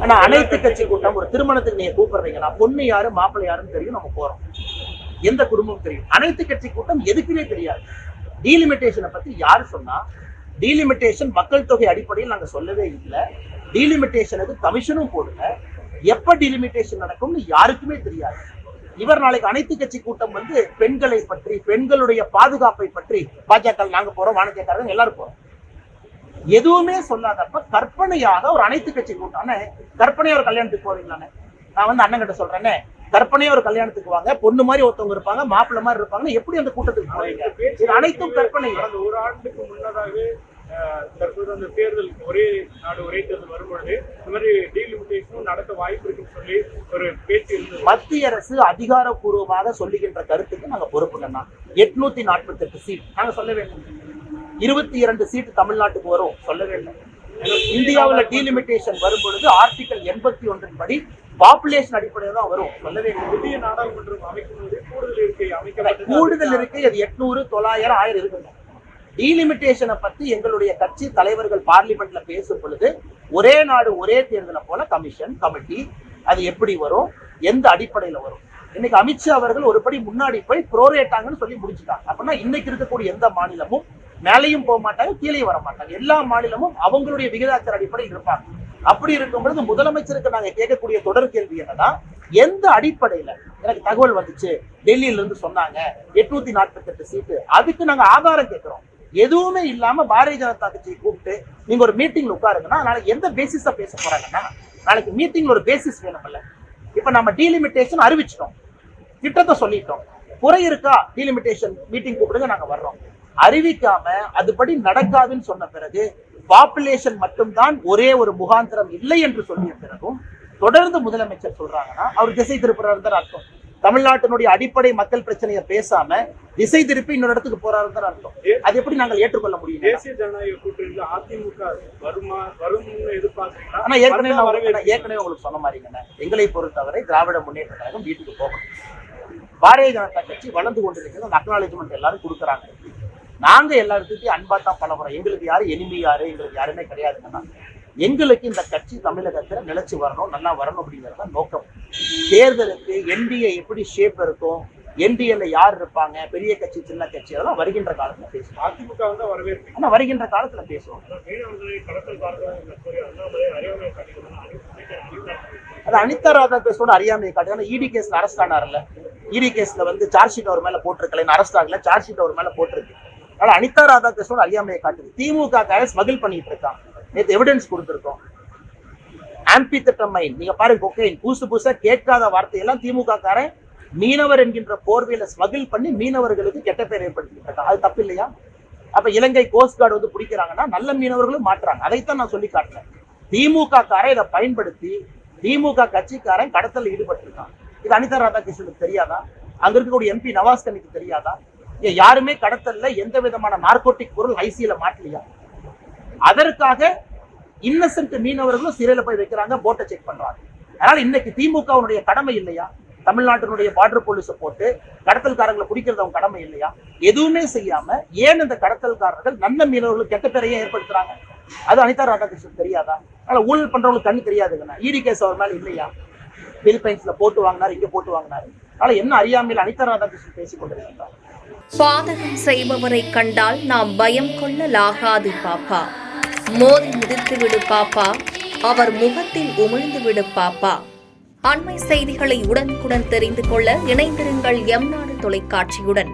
ஆனா அனைத்து கட்சி கூட்டம் ஒரு திருமணத்துக்கு நீங்க கூப்பிடுறீங்கன்னா பொண்ணு யாரு மாப்பிள்ளை யாருன்னு தெரியும், நம்ம போறோம். எந்த குடும்பம் தெரியும். அனைத்து கட்சி கூட்டம் எதுக்குமே தெரியாது. டீலிமிட்டேஷனை பத்தி யாரு சொன்னா? டீலிமிட்டேஷன் மக்கள் தொகை அடிப்படையில் நாங்க சொல்லவே இல்லை. டீலிமிட்டேஷனுக்கு கமிஷனும் போடல. எப்ப டீலிமிட்டேஷன் நடக்கும்னு யாருக்குமே தெரியாது. இவர் நாளைக்கு அனைத்து கட்சி கூட்டம் வந்து பெண்களை பற்றி, பெண்களுடைய பாதுகாப்பை பற்றி, பாஜக நாங்க போறோம், வானதியக்காரங்க எல்லாரும் போறோம், எதுவுமே சொல்லாதப்ப கற்பனையாக ஒரு அனைத்து கட்சி கூட்டம். கற்பனையா ஒரு கல்யாணத்துக்கு போவீங்களானே? நான் வந்து அண்ணன் கிட்ட சொல்றேன்னே, கற்பனையா ஒரு கல்யாணத்துக்கு வாங்க, பொண்ணு மாதிரி ஒருத்தவங்க இருப்பாங்க, மாப்பிள்ள மாதிரி இருப்பாங்க, எப்படி அந்த கூட்டத்துக்கு போவீங்க? இது அனைத்தும் கற்பனை. ஒரு ஆண்டுக்கு முன்னதாகவே தற்போது அந்த தேர்தல் ஒரே நாடு ஒரே தேர்தல் வரும்பொழுது இந்த மாதிரி டீலிமிட்டேஷனும் நடக்க வாய்ப்பு இருக்குன்னு சொல்லி ஒரு பேச்சு இருந்தது. மத்திய அரசு அதிகாரப்பூர்வமாக சொல்லுகின்ற கருத்துக்கு நாங்க பொறுப்புங்கண்ணா. 848 சீட் நாங்க சொல்ல வேண்டும். 22 சீட் தமிழ்நாட்டுக்கு வரும் சொல்ல வேண்டும். இந்தியாவில் டீலிமிட்டேஷன் வரும் பொழுது ஆர்டிகல் 81 படி பாப்புலேஷன் அடிப்படையில் தான் வரும் சொல்ல வேண்டும். புதிய நாடாளுமன்றம் அமைக்கும் போது கூடுதல் இருக்கை அமைக்கப்பட்டது. கூடுதல் இருக்கை அது 800, 900, 1000 இருக்குங்க. டீலிமிட்டேஷனை பத்தி எங்களுடைய கட்சி தலைவர்கள் பார்லிமெண்ட்ல பேசும் பொழுது ஒரே நாடு ஒரே தேர்தலை போல கமிஷன் கமிட்டி அது எப்படி வரும், எந்த அடிப்படையில வரும். இன்னைக்கு அமித்ஷா அவர்கள் ஒருபடி முன்னாடி போய் ப்ரோரேட்டாங்கன்னு சொல்லி முடிச்சுட்டாங்க. அப்படின்னா இன்னைக்கு இருக்கக்கூடிய எந்த மாநிலமும் மேலையும் போக மாட்டாங்க, கீழே வர மாட்டாங்க. எல்லா மாநிலமும் அவங்களுடைய விகிதாச்சார அடிப்படையில் இருப்பாங்க. அப்படி இருக்கும் பொழுது முதலமைச்சருக்கு நாங்க கேட்கக்கூடிய தொடர் கேள்வி என்னன்னா, எந்த அடிப்படையில எனக்கு தகவல் வந்துச்சு, டெல்லியில இருந்து சொன்னாங்க 848 சீட்டு, அதுக்கு நாங்க ஆதாரம் கேட்கிறோம். எதுவுமே இல்லாம பாரதிய ஜனதா கட்சியை கூப்பிட்டு நீங்க ஒரு மீட்டிங்ல உட்காருங்கன்னா நாளைக்கு எந்த பேசிஸா பேச போறாங்கன்னா, நாளைக்கு மீட்டிங்ல ஒரு பேசிஸ் வேணும்ல. இப்ப நம்ம டீலிமிட்டேஷன் அறிவிச்சிட்டோம், திட்டத்தை சொல்லிட்டோம், குறை இருக்கா டீலிமிட்டேஷன் மீட்டிங் கூப்பிடுங்க நாங்க வர்றோம். அறிவிக்காம அதுபடி நடக்காதுன்னு சொன்ன பிறகு, பாப்புலேஷன் மட்டும்தான் ஒரே ஒரு முகாந்திரம் இல்லை என்று சொல்லிய பிறகும் தொடர்ந்து முதலமைச்சர் சொல்றாங்கன்னா அவர் திசை திருப்புறாரு அர்த்தம். தமிழ்நாட்டினுடைய அடிப்படை மக்கள் பிரச்சனையை பேசாம திசை திருப்பி இன்னொரு இடத்துக்கு போறாருன்னு அர்த்தம். அது எப்படி நாங்கள் ஏற்றுக்கொள்ள முடியும்? தேசிய ஜனநாயக கூட்டணியில் அதிமுக வரும்னு எதிர்பார்க்கிறீங்களா? ஆனா ஏற்கனவே உங்களுக்கு சொன்ன மாதிரிங்க, எங்களை பொறுத்தவரை திராவிட முன்னேற்ற கழகம் வீட்டுக்கு போகணும். பாரதிய ஜனதா கட்சி வளர்ந்து கொண்டிருக்கிறது, அந்த அக்னாலேஜ்மெண்ட் எல்லாரும் கொடுக்குறாங்க. நாங்க எல்லாருக்கும் அன்பா தான் பழகுறோம். எங்களுக்கு யாரு எனிமி யாரு, எங்களுக்கு யாருமே கிடையாதுங்கன்னா, எங்களுக்கு இந்த கட்சி தமிழகத்துல நிலைச்சு வரணும், நல்லா வரணும் அப்படிங்கிறத நோக்கம். தேர்தலுக்கு என்டிஏ எப்படி ஷேப் இருக்கும், என்டிஏல யார் இருப்பாங்க, பெரிய கட்சி சின்ன கட்சி, அதெல்லாம் வருகின்ற காலத்துல பேசுவோம். அதிமுக வந்து வரவேற்பு, ஆனா வருகின்ற காலத்துல பேசுவோம். அது அனிதா ராதாகிருஷ்ணனோட அறியாமையை காட்டு. இடி கேஸ்ல அரெஸ்ட் ஆனார்ல, இடி கேஸ்ல வந்து சார்ஜ் ஷீட் அவர் மேல போட்டிருக்கல, அரெஸ்ட் ஆகல, சார்ஜ் ஷீட் அவர் மேல போட்டிருக்கு. அதனால அனிதா ராதாகிருஷ்ணனோட அறியாமையை காட்டுது. திமுக ஸ்மகிள் பண்ணிட்டு இருக்கான். நேற்று எவிடன்ஸ் கொடுத்துருக்கோம். ஆம்பிதெட்டமைன் நீங்க பாருங்க, கொக்கைன், புதுசா கேட்காத வார்த்தையெல்லாம் திமுக காரன் மீனவர் என்கின்ற போர்வையில ஸ்மகிள் பண்ணி மீனவர்களுக்கு கெட்ட பேர் ஏற்படுத்திட்டு இருக்கான். அது தப்பு இல்லையா? அப்ப இலங்கை கோஸ்ட் கார்டு வந்து பிடிக்கிறாங்கன்னா நல்ல மீனவர்களும் மாற்றாங்க. அதைத்தான் நான் சொல்லி காட்டுறேன். திமுக காரன் இதை பயன்படுத்தி திமுக கட்சிக்காரன் கடத்தல ஈடுபட்டிருக்கான். இது அனிதா ராதாகிருஷ்ணனுக்கு தெரியாதா? அங்க இருக்கக்கூடிய எம்பி நவாஸ் கனிக்கு தெரியாதா? யாருமே கடத்தல்ல எந்த விதமான நார்கோட்டிக் பொருள் ஐசியில மாட்டலையா? அதற்காக இன்னசென்ட் மீனவர்களும் சிறையில போய் வைக்கிறாங்க, போட்டை செக் பண்றாங்க. அதனால இன்னைக்கு திமுகவுடைய கடமை இல்லையா? தமிழ்நாட்டினுடைய பார்டர் போலீஸை போட்டு கடத்தல்காரங்களை பிடிக்கிறது அவங்க கடமை இல்லையா? எதுவுமே செய்யாம ஏன் இந்த கடத்தல்காரர்கள் நல்ல மீனவர்களுக்கு கெட்ட பேரையே ஏற்படுத்துறாங்க? அது அனிதா ராதாகிருஷ்ணன் தெரியாதா? அதனால ஊழல் பண்றவங்களுக்கு கண்ணு தெரியாதுங்கண்ணா. இடி கேஸ் அவர் மேல இல்லையா? பிலிப்பைன்ஸ்ல போட்டு வாங்கினாரு, இங்க போட்டு வாங்கினாரு. அதனால என்ன அறியாமையில் அனிதா ராதாகிருஷ்ணன் பேசிக் கொண்டிருக்கிறார். பாதகம் செய்பவரை கண்டால் நாம் பயம் கொள்ளலாகாது பாப்பா. மோதி மிதித்து விடு பாப்பா, அவர் முகத்தில் உமிழ்ந்து விடு பாப்பா. அண்மை செய்திகளை உடனுக்குடன் தெரிந்து கொள்ள இணைந்திருங்கள் எம் நாடு தொலைக்காட்சியுடன்.